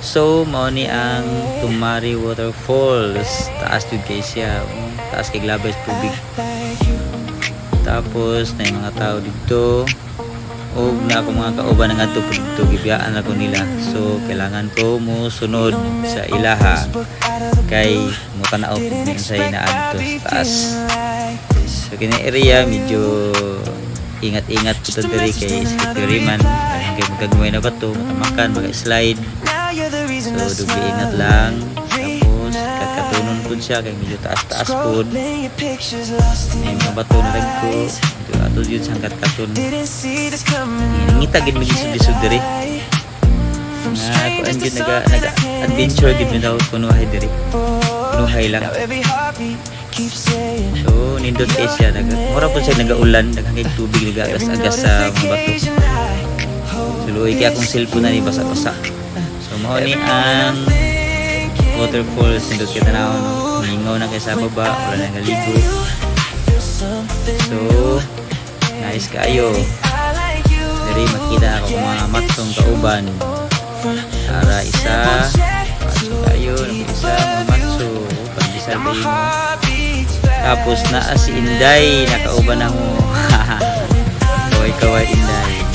So mao ni ang Tumari Waterfalls. Taas jud kay siya, taas kay glabay sa tubig. Tapos na mga tao dito, og na ako mga kauban nga adto dito, gibiyaan ako nila. So kailangan ko mo sunod sa ilaha kay mo tanaw din sa inaadto sa taas. So kini area medyo ingat-ingat po diri kay slippery man, kay magagawin na bato, matamakan, mag-slide. So dugi ingat lang. Tapos katunon po siya kay medyo taas-taas po. May mga bato na rin ko. Ato yun sa katon. Ngita gid mi lisod diri. Nga kuan gid naga-adventure gid mi daw kunuhay diri. Kunuhay lang. So nindot kay siya, mura po siya nagaulan, naghangig tubig, nagagas-agas sa mga bato. Suluoy kay akong cellphone na ni basa-basa. So mao ni ang waterfalls, nindot kay tanaw, no? Mingaw na kay sa baba, wala nang galigo. So nice kayo. Diri makita ako mga matsong kauban. Para isa, matso kayo, isa mga matso, pag-isal kayo mo. Tapos naa si Inday, nakauban ako. Kaway-kaway Inday.